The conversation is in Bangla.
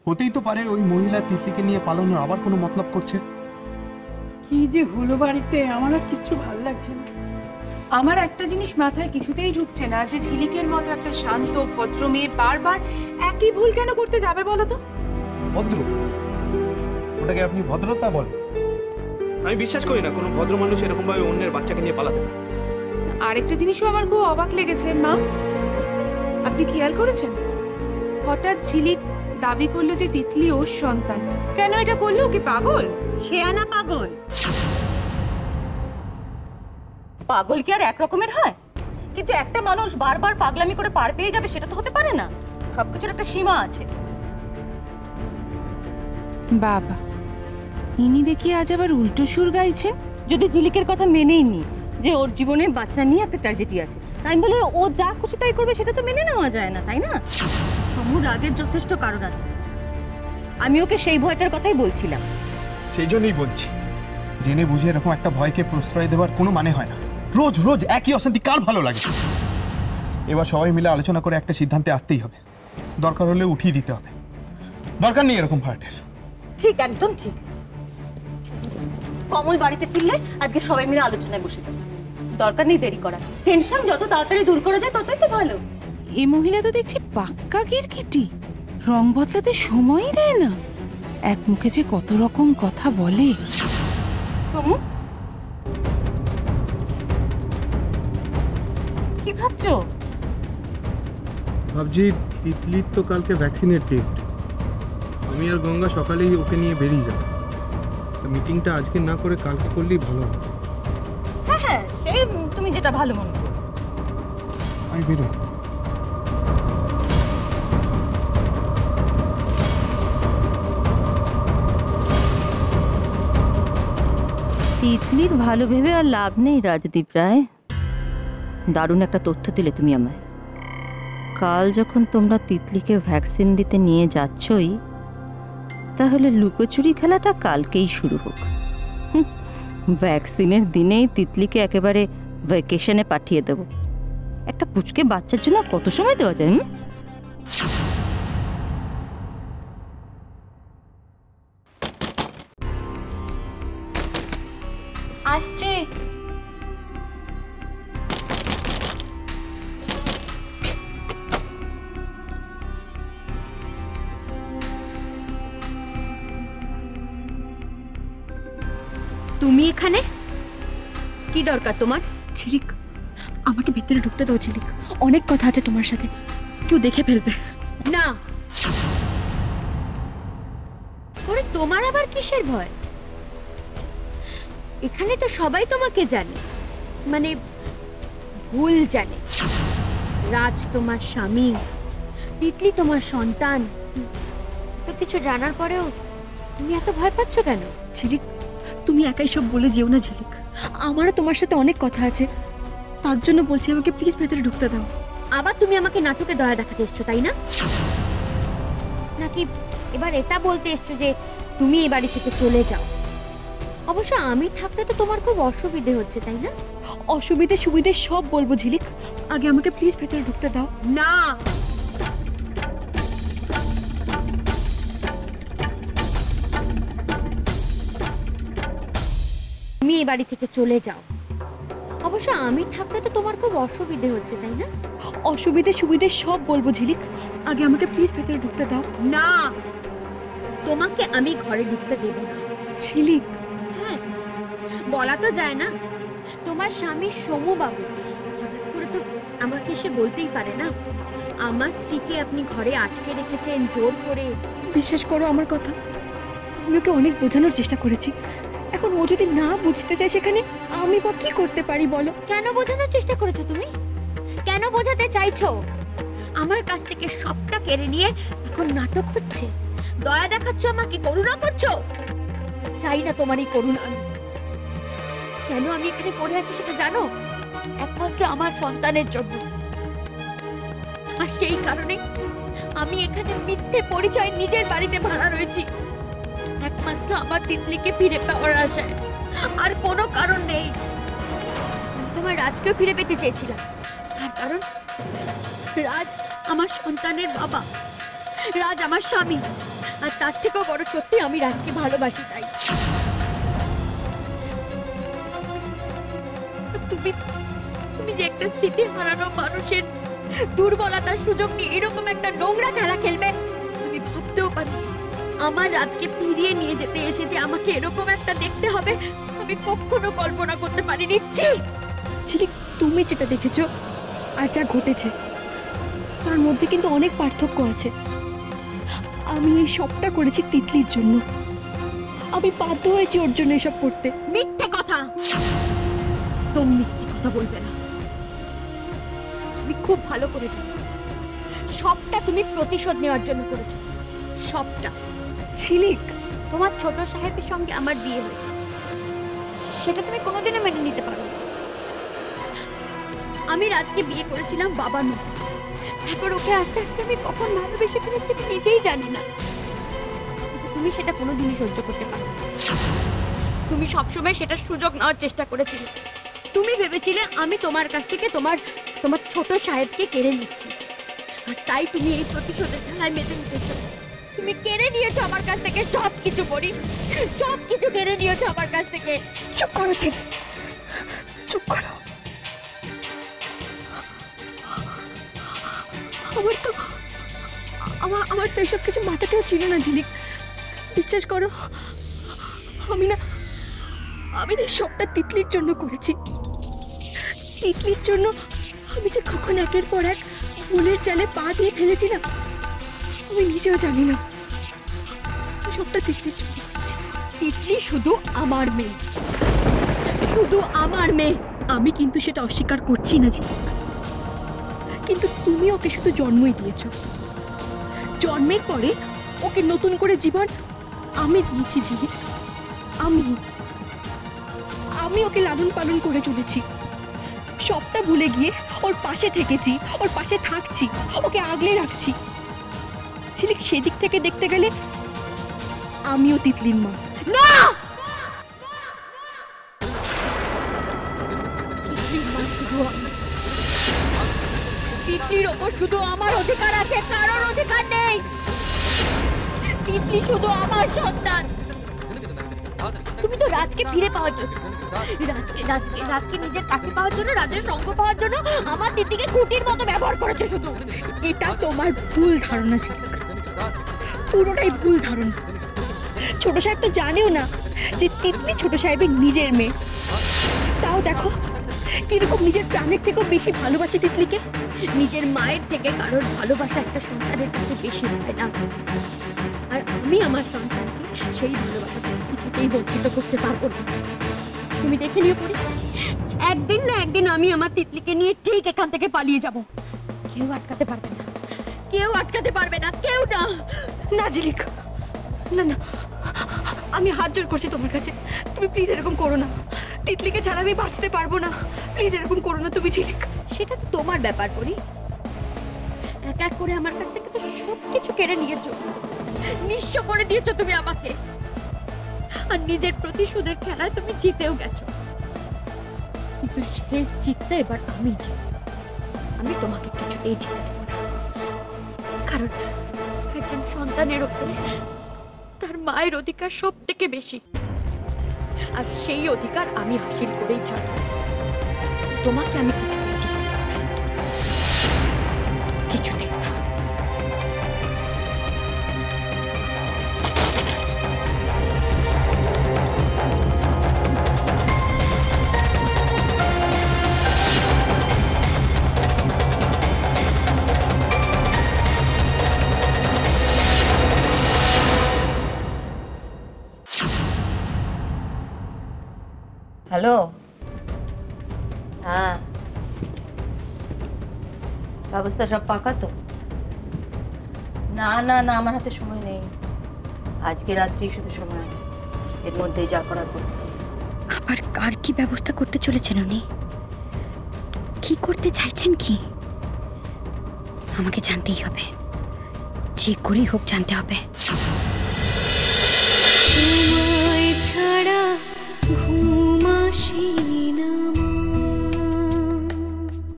হতেই তো পারে ওই মহিলা তিতলিকে নিয়ে পালানোর আবার কোনো মতলব করছে। কি যে হলো বাড়িতে, আমার আর কিচ্ছু ভালো লাগছে না। আমার একটা জিনিস মাথায় কিছুতেই ঢুকছে না, যে ঝিলিকের মতো একটা শান্ত ভদ্র মেয়ে বারবার একই ভুল কেন করতে যাবে বলো তো? ভদ্র? ওটাকে আপনি ভদ্রতা বলেন? আমি বিশ্বাস করি না কোনো ভদ্র মানুষ এরকম ভাবে অন্যের বাচ্চাকে নিয়ে পালাতে পারে। আরেকটা জিনিসও আমার খুব অবাক লেগেছে মা, আপনি খেয়াল করেছেন হঠাৎ ঝিলিক দাবি করলো যে তিতলি ওর সন্তান। কেন এটা করলো? কি পাগল? শেয়ানা পাগল? পাগল কি আর এক রকমের হয়? কিন্তু একটা মানুষ বারবার পাগলামি করে পার পেয়ে যাবে সেটা তো হতে পারে না। সবকিছুর একটা সীমা আছে। বাবা, ইনি দেখি আজ আবার উল্টো সুর গাইছেন। যদি ঝিলিকের কথা মেনেই নি যে ওর জীবনে বাচ্চা নিয়ে একটা ট্র্যাজেডি আছে, তাই বলে ও যা খুশি তাই করবে সেটা তো মেনে নেওয়া যায় না, তাই না? সমুর রাগের যথেষ্ট কারণ আছে। আমি ওকে সেই ভয়টার কথাই বলছিলাম। সেই জন্যই বলছি, জেনে বুঝে এরকম একটা ভয়কে প্রশ্রয় দেওয়ার কোনো মানে হয় না। রোজ রোজ একই অশান্তি কার ভালো লাগে? এবার সবাই মিলে আলোচনা করে একটা সিদ্ধান্তে আসতেই হবে। দরকার হলে উঠিয়ে দিতে হবে। দরকার নেই এরকম ফাটের। ঠিক, একদম ঠিক। কমল বাড়িতে ফিরলে আজকে সবাই মিলে আলোচনায় বসে যাবে। দরকার নেই দেরি করা। টেনশন যত তাড়াতাড়ি দূর করা যায় ততই তো ভালো। এই মহিলা তো দেখছি পাক্কা গিরগিটি, রং বদলাতে সময়ই দেয় না। এক মুখে যে কত রকম কথা বলে। সমু, কি ভাবছো? ভাবছি তিতলির তো কালকে ভ্যাকসিনের ডেট। আমি আর গঙ্গা সকালেই ওকে নিয়ে বেরিয়ে যাব। মিটিংটা আজকে না করে কালকে করলেই ভালো হবে। হ্যাঁ হ্যাঁ, সে তুমি যেটা ভালো মনে করো। আমি বেরোই। তিতলির ভালো ভেবে আর লাভ নেই রাজদীপ রায়। দারুণ একটা তথ্য দিলে তুমি আমায়। কাল যখন তোমরা তিতলিকে ভ্যাকসিন দিতে নিয়ে যাচ্ছই, তাহলে লুকোচুরি খেলাটা কালকেই শুরু হোক। ভ্যাকসিনের দিনেই তিতলিকে একেবারে ভ্যাকেশনে পাঠিয়ে দেব। একটা পুচকে বাচ্চার জন্য কত সময় দেওয়া যায়? আসছে। তুমি এখানে? কি দরকার তোমার? ঝিলিক, আমাকে ভিতরে ঢুকতে দাও ঝিলিক, অনেক কথা আছে তোমার সাথে, কেউ দেখে ফেলবে। না। ওরে, তোমার আবার কিসের ভয়? এখানে তো সবাই তোমাকে জানে, মানে ভুল জানে। রাজ তোমার স্বামী, তিতলি তোমার সন্তান। তো কিছু জানার পরেও তুমি এত ভয় পাচ্ছ কেন? ঝিলিক, তুমি একাই সব বলে যেও না ঝিলিক, আমারও তোমার সাথে অনেক কথা আছে, তার জন্য বলছি আমাকে প্লিজ ভেতরে ঢুকতে দাও। আবার তুমি আমাকে নাটকে দয়া দেখাতে এসছো, তাই না? নাকি এবার এটা বলতে এসছো যে তুমি এই বাড়ি থেকে চলে যাও? অবশ্য আমি থাকতে তো তোমার খুব অসুবিধে হচ্ছে, তাই না? অসুবিধে সুবিধে সব বলবো ঝিলিক, আগে আমাকে প্লিজ ভেতরে ঢুকতে দাও। না, তুমি এই বাড়ি থেকে চলে যাও। অবশ্য আমি থাকতে তো তোমার খুব অসুবিধে হচ্ছে, তাই না? অসুবিধে সুবিধে সব বলবো ঝিলিক, আগে আমাকে প্লিজ ভেতরে ঢুকতে দাও। না, তোমাকে আমি ঘরে ঢুকতে দেব না। ঝিলিক, হ্যাঁ, বলা তো যায় না। তোমার স্বামী সমু বাবু হঠাৎ করে তো আমাকে এসে বলতেই পারে না আমার স্ত্রীকে আপনি ঘরে আটকে রেখেছেন জোর করে। বিশ্বাস করো আমার কথা, আমি ওকে অনেক বোঝানোর চেষ্টা করেছি, এখন ও যদি না বুঝতে চায় সেখানে আমি বা কি করতে পারি বলো? কেন বোঝানোর চেষ্টা করেছো তুমি? কেন বোঝাতে চাইছো? আমার কাছ থেকে সবটা কেড়ে নিয়ে এখন নাটক হচ্ছে, দয়া দেখাচ্ছ আমাকে, করুণা করছো। চাই না তোমার এই করুণা। কেন আমি এখানে পড়ে আছি সেটা জানো? একমাত্র আমার সন্তানের জন্য। আর সেই কারণে আমি এখানে মিথ্যে পরিচয় নিজের বাড়িতে ভাড়া রয়েছি, একমাত্র আমার তিতলিকে ফিরে পাওয়ার আশায়। আর কোনো কারণ নেই। তোমার রাজকেও ফিরে পেতে চেয়েছিলাম, আর কারণ রাজ আমার সন্তানের বাবা, রাজ আমার স্বামী, আর তার থেকেও বড় সত্যি আমি রাজকে ভালোবাসি তাই। তুমি তুমি যে একটা স্মৃতি হারানো মানুষের দুর্বলতার সুযোগ নিয়ে এরকম একটা নোংরা খেলা খেলবে আমি ভাবতেও পারি। আমার রাজকে ফিরিয়ে নিয়ে যেতে এসে যে আমাকে এরকম একটা দেখতে হবে আমি কখনো কল্পনা করতে পারিনি। ঝিলিক, তুমি যেটা দেখেছো আর যা ঘটেছে তার মধ্যে কিন্তু অনেক পার্থক্য আছে। আমি এই সবটা করেছি তিতলির জন্য। আমি বাধ্য হয়েছি ওর জন্য এসব করতে। মিথ্যে কথা, তুমি মিথ্যে কথা বলবে না। আমি খুব ভালো করে জানি সবটা তুমি প্রতিশোধ নেওয়ার জন্য করেছো, সবটা। ঝিলিক, তোমার ছোট সাহেবের সঙ্গে আমার বিয়ে হয়েছে, সেটা তুমি কোনোদিনও মেনে নিতে পারো। আমি রাজকে বিয়ে করেছিলাম বাবার মতো, তারপর ওকে আস্তে আস্তে আমি কখন ভালোবেসে ফেলেছি আমি নিজেই জানি না। কিন্তু তুমি সেটা কোনোদিনই সহ্য করতে পারো না। তুমি সবসময় সেটা সুযোগ নেওয়ার চেষ্টা করেছিলে। তুমি ভেবেছিলে আমি তোমার কাছ থেকে তোমার ছোট সাহেবকে কেড়ে নিচ্ছি, আর তাই তুমি এই প্রতিশোধের খেলায় মেতে নিতেছো। তুমি কেড়ে নিয়েছো আমার কাছ থেকে সবকিছু, বলি সবকিছু কেড়ে নিয়েছো আমার কাছ থেকে। চুপ করো ঝিলিক, চুপ করো। আমার তো এসব কিছু মাথাতেও ছিল না ঝিলিক, বিশ্বাস করো। আমি না সবটা তিতলির জন্য করেছি। তিতলির জন্য আমি যে কখন একের পর এক ফুলের জালে পা দিয়ে ফেলেছি না আমি নিজেও জানি না। সবটা তিতলির জন্য করেছি। তিতলি শুধু আমার মেয়ে, শুধু আমার মেয়ে। আমি কিন্তু সেটা অস্বীকার করছি না ঝিলিক, কিন্তু তুমি ওকে শুধু জন্মই দিয়েছো। জন্মের পরে ওকে নতুন করে জীবন আমি দিয়েছি ঝিলিক। আমি ওকে লালন পালন করে চলেছি, সবটা ভুলে গিয়ে ওর পাশে থেকেছি, ওর পাশে থাকছি, ওকে আগলে রাখছি। ঝিলিক, সেদিক থেকে দেখতে গেলে আমিও তিতলির মা। না, তিতলির ওপর শুধু আমার অধিকার আছে, কারোর অধিকার নেই। তিতলি শুধু আমার সন্তান। তুমি তো রাজকে ফিরে পাওয়ার জন্য, রাজকে নিজের কাছে পাওয়ার জন্য, রাজের সঙ্গ পাওয়ার জন্য আমার তিতলিকে খুঁটির মতো ব্যবহার করেছো শুধু। এটা তোমার ভুল ধারণা ঝিলিক, পুরোটাই ভুল ধারণা। ছোট সাহেব তো জানেও না যে তিতলি ছোট সাহেবের নিজের মেয়ে। তাও দেখো কিরকম নিজের প্রাণের থেকেও বেশি ভালোবাসে তিতলিকে। নিজের মায়ের থেকে কারোর ভালোবাসা একটা সন্তানের কাছে বেশি হয় না, আর আমি আমার সন্তানকে সেই ভালোবাসা থেকে কিছুতেই বঞ্চিত করতে পারবো না। তুমি দেখে নিও পড়ি, একদিন না একদিন আমি আমার তিতলিকে নিয়ে ঠিক এখান থেকে পালিয়ে যাব। কেউ আটকাতে পারবে না, কেউ আটকাতে পারবে না, কেউ না। না ঝিলিক, না না, আমি হাত জোর করছি তোমার কাছে, তুমি প্লিজ এরকম করো না। তিতলিকে ছাড়া আমি বাঁচতে পারবো না, প্লিজ এরকম করো না তুমি ঝিলিক। সেটা তো তোমার ব্যাপার করি, এক এক করে আমার কাছ থেকে তো সবকিছু কেড়ে নিয়েছো, নিঃস্ব করে দিয়েছো তুমি আমাকে, আর নিজের প্রতিশোধের খেলায় তুমি জিতেও গেছো। কিন্তু শেষ জিতটা এবার আমি জিতবো, আমি তোমাকে কিছুতেই জিততে দেব না। কারণ একজন সন্তানের উপরে তার মায়ের অধিকার সব থেকে বেশি, আর সেই অধিকার আমি হাসিল করেই ছাড়ব। তোমাকে আমি কিছুতেই জিততে দেব না, কিছুতেই না। হ্যালো, হ্যাঁ, ব্যবস্থা সব পাকা তো? না না না, আমার হাতে সময় নেই, আজকে রাত্রেই শুধু সময় আছে, এর মধ্যেই যা করার করতে হবে। আবার কার কি ব্যবস্থা করতে চলেছেন উনি? কি করতে চাইছেন কি? আমাকে জানতেই হবে, যে করেই হোক জানতে হবে। ছাড়া ঘুম আসি